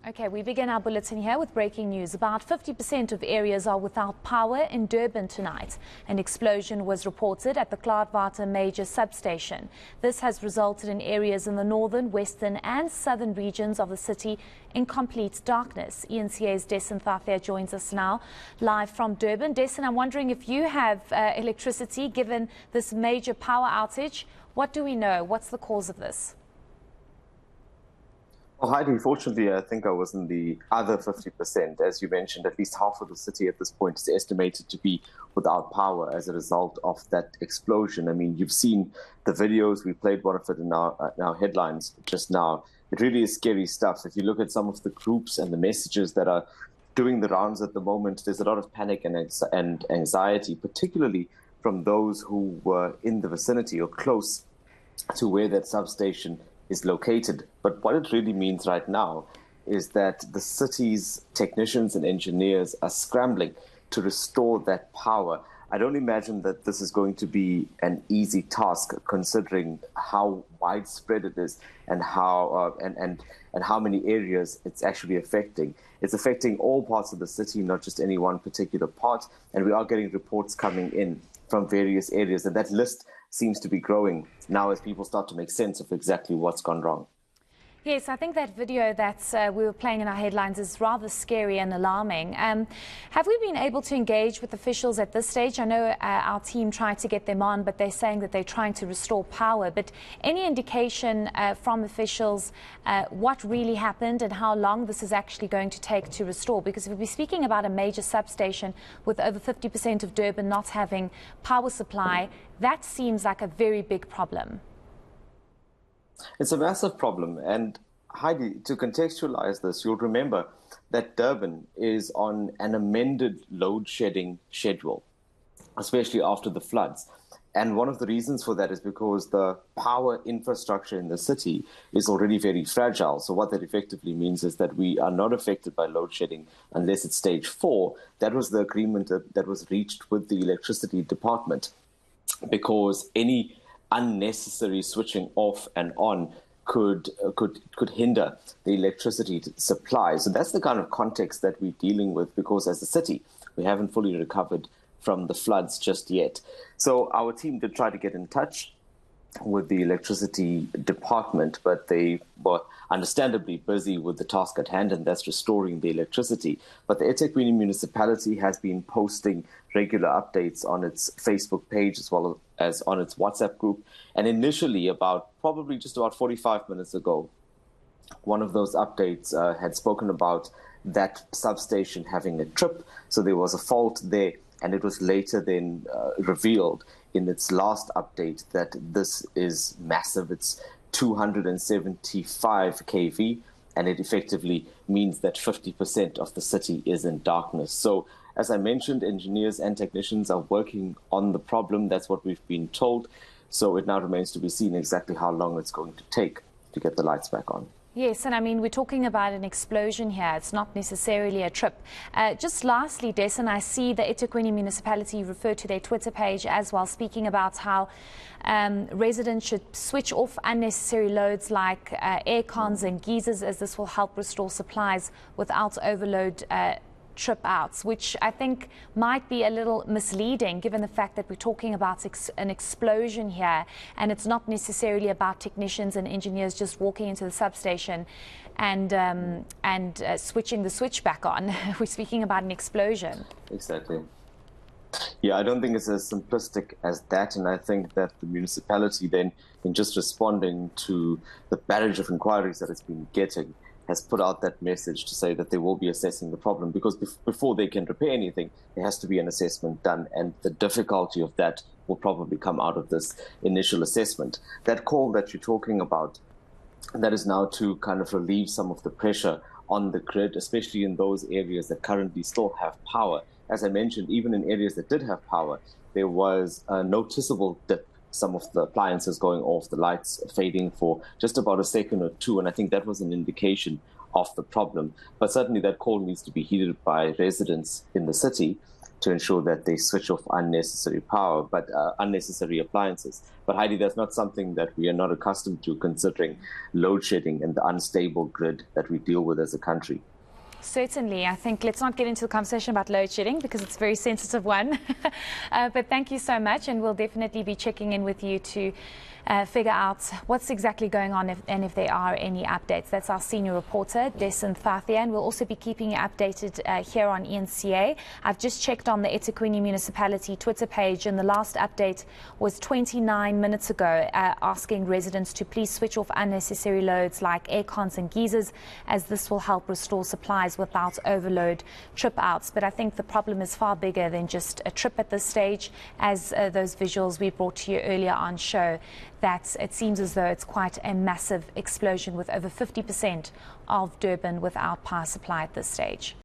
Okay, we begin our bulletin here with breaking news. About 50% of areas are without power in Durban tonight. An explosion was reported at the Klaarwater major substation. This has resulted in areas in the northern, western and southern regions of the city in complete darkness. eNCA's Dasen Thathiah joins us now live from Durban. Dasen, I'm wondering if you have electricity given this major power outage. What do we know? What's the cause of this? Well, Heidi, fortunately, I think I was in the other 50%. As you mentioned, at least half of the city at this point is estimated to be without power as a result of that explosion. I mean, you've seen the videos. We played one of it in our headlines just now. It really is scary stuff. If you look at some of the groups and the messages that are doing the rounds at the moment, there's a lot of panic and anxiety, particularly from those who were in the vicinity or close to where that substation is located. But what it really means right now is that the city's technicians and engineers are scrambling to restore that power. I don't imagine that this is going to be an easy task, considering how widespread it is and how and how many areas it's actually affecting. It's affecting all parts of the city, not just any one particular part. And we are getting reports coming in from various areas, and that list seems to be growing now as people start to make sense of exactly what's gone wrong. Yes, I think that video that we were playing in our headlines is rather scary and alarming. Have we been able to engage with officials at this stage? I know our team tried to get them on, but they're saying that they're trying to restore power. But any indication from officials what really happened and how long this is actually going to take to restore? Because if we're speaking about a major substation with over 50% of Durban not having power supply, that seems like a very big problem. It's a massive problem. And Heidi, to contextualize this, you'll remember that Durban is on an amended load shedding schedule, especially after the floods. And one of the reasons for that is because the power infrastructure in the city is already very fragile. So what that effectively means is that we are not affected by load shedding unless it's stage 4. That was the agreement that was reached with the electricity department, because any unnecessary switching off and on could hinder the electricity supply. So that's the kind of context that we're dealing with, because as a city, we haven't fully recovered from the floods just yet. So our team did try to get in touch with the electricity department, but they were understandably busy with the task at hand, and that's restoring the electricity. But the eThekwini municipality has been posting regular updates on its Facebook page as well as on its WhatsApp group. And initially, probably just about 45 minutes ago, one of those updates had spoken about that substation having a trip. So there was a fault there, and it was later then revealed in its last update that this is massive. It's 275 kV, and it effectively means that 50% of the city is in darkness. So as I mentioned, engineers and technicians are working on the problem. That's what we've been told. So it now remains to be seen exactly how long it's going to take to get the lights back on. Yes, and I mean, we're talking about an explosion here. It's not necessarily a trip. Just lastly, Dasen, I see the eThekwini municipality refer to their Twitter page as well, speaking about how residents should switch off unnecessary loads like air cons and geysers, as this will help restore supplies without overload trip outs, which I think might be a little misleading given the fact that we're talking about an explosion here, and it's not necessarily about technicians and engineers just walking into the substation and switching the switch back on. We're speaking about an explosion. Exactly. Yeah, I don't think it's as simplistic as that, and I think that the municipality then, in just responding to the barrage of inquiries that it's been getting, has put out that message to say that they will be assessing the problem, because before they can repair anything, there has to be an assessment done, and the difficulty of that will probably come out of this initial assessment. That call that you're talking about, that is now to kind of relieve some of the pressure on the grid, especially in those areas that currently still have power. As I mentioned, even in areas that did have power, there was a noticeable dip. Some of the appliances going off, the lights fading for just about a second or two. And I think that was an indication of the problem. But certainly that call needs to be heeded by residents in the city. to ensure that they switch off unnecessary power, but unnecessary appliances. But Heidi, that's not something that we are not accustomed to, considering load shedding and the unstable grid that we deal with as a country. Certainly. I think let's not get into the conversation about load shedding because it's a very sensitive one. But thank you so much, and we'll definitely be checking in with you to figure out what's exactly going on and if there are any updates. That's our senior reporter, Dasen Thathiah, and we'll also be keeping you updated here on eNCA. I've just checked on the eThekwini Municipality Twitter page, and the last update was 29 minutes ago, asking residents to please switch off unnecessary loads like air cons and geysers, as this will help restore supplies without overload trip outs. But I think the problem is far bigger than just a trip at this stage, as those visuals we brought to you earlier on show that it seems as though it's quite a massive explosion with over 50% of Durban without power supply at this stage.